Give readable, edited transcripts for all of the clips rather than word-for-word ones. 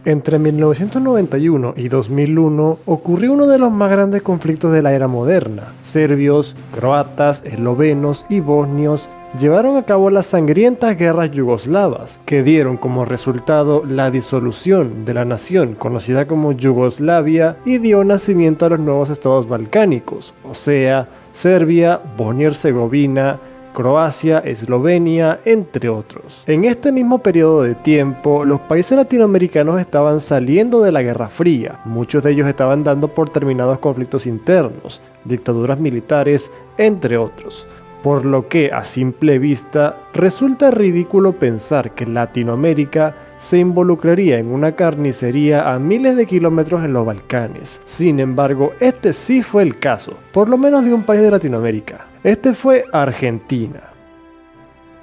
Entre 1991 y 2001 ocurrió uno de los más grandes conflictos de la era moderna. Serbios, croatas, eslovenos y bosnios llevaron a cabo las sangrientas guerras yugoslavas, que dieron como resultado la disolución de la nación conocida como Yugoslavia y dio nacimiento a los nuevos estados balcánicos, o sea, Serbia, Bosnia y Herzegovina, Croacia, Eslovenia, entre otros. En este mismo periodo de tiempo, los países latinoamericanos estaban saliendo de la Guerra Fría. Muchos de ellos estaban dando por terminados conflictos internos, dictaduras militares, entre otros. Por lo que, a simple vista, resulta ridículo pensar que Latinoamérica se involucraría en una carnicería a miles de kilómetros en los Balcanes. Sin embargo, este sí fue el caso, por lo menos de un país de Latinoamérica. Este fue Argentina.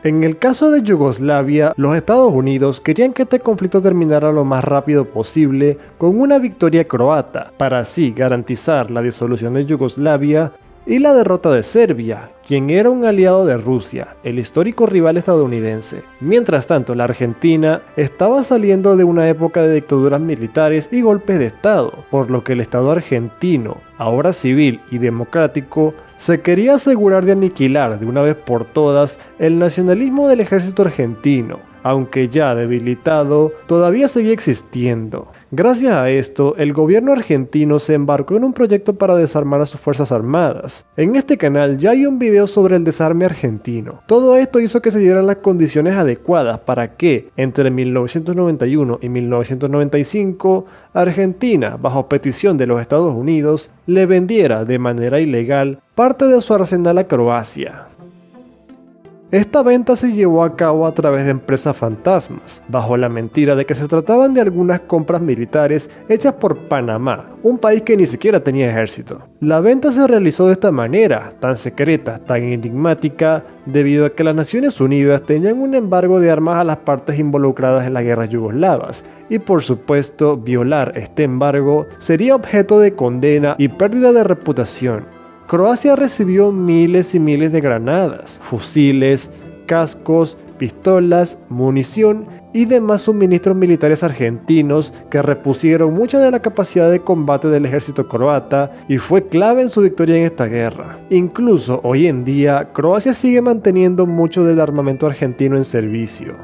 En el caso de Yugoslavia, los Estados Unidos querían que este conflicto terminara lo más rápido posible con una victoria croata, para así garantizar la disolución de Yugoslavia y la derrota de Serbia, quien era un aliado de Rusia, el histórico rival estadounidense. Mientras tanto, la Argentina estaba saliendo de una época de dictaduras militares y golpes de Estado, por lo que el Estado argentino, ahora civil y democrático, se quería asegurar de aniquilar de una vez por todas el nacionalismo del ejército argentino, aunque ya debilitado, todavía seguía existiendo. Gracias a esto, el gobierno argentino se embarcó en un proyecto para desarmar a sus fuerzas armadas. En este canal ya hay un video sobre el desarme argentino. Todo esto hizo que se dieran las condiciones adecuadas para que, entre 1991 y 1995, Argentina, bajo petición de los Estados Unidos, le vendiera de manera ilegal parte de su arsenal a Croacia. Esta venta se llevó a cabo a través de empresas fantasmas, bajo la mentira de que se trataban de algunas compras militares hechas por Panamá, un país que ni siquiera tenía ejército. La venta se realizó de esta manera, tan secreta, tan enigmática, debido a que las Naciones Unidas tenían un embargo de armas a las partes involucradas en las guerras yugoslavas, y por supuesto, violar este embargo sería objeto de condena y pérdida de reputación. Croacia recibió miles y miles de granadas, fusiles, cascos, pistolas, munición y demás suministros militares argentinos que repusieron mucha de la capacidad de combate del ejército croata y fue clave en su victoria en esta guerra. Incluso hoy en día, Croacia sigue manteniendo mucho del armamento argentino en servicio.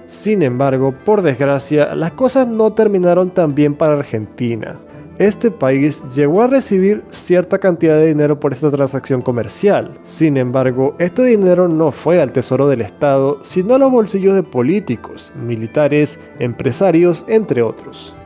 Sin embargo, por desgracia, las cosas no terminaron tan bien para Argentina. Este país llegó a recibir cierta cantidad de dinero por esta transacción comercial. Sin embargo, este dinero no fue al tesoro del Estado, sino a los bolsillos de políticos, militares, empresarios, entre otros.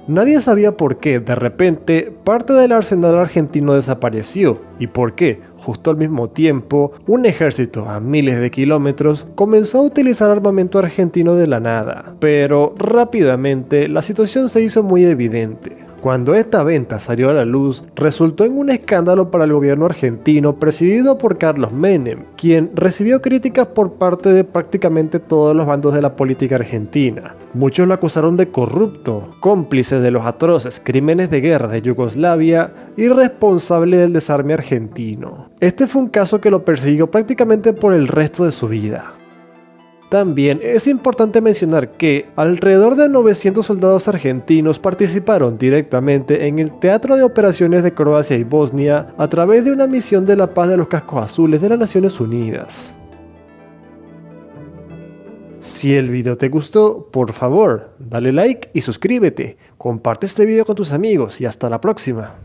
Nadie sabía por qué, de repente, parte del arsenal argentino desapareció, y por qué, justo al mismo tiempo, un ejército a miles de kilómetros comenzó a utilizar armamento argentino de la nada. Pero rápidamente, la situación se hizo muy evidente. Cuando esta venta salió a la luz, resultó en un escándalo para el gobierno argentino presidido por Carlos Menem, quien recibió críticas por parte de prácticamente todos los bandos de la política argentina. Muchos lo acusaron de corrupto, cómplice de los atroces crímenes de guerra de Yugoslavia y responsable del desarme argentino. Este fue un caso que lo persiguió prácticamente por el resto de su vida. También es importante mencionar que alrededor de 900 soldados argentinos participaron directamente en el teatro de operaciones de Croacia y Bosnia a través de una misión de la paz de los cascos azules de las Naciones Unidas. Si el video te gustó, por favor, dale like y suscríbete, comparte este video con tus amigos y hasta la próxima.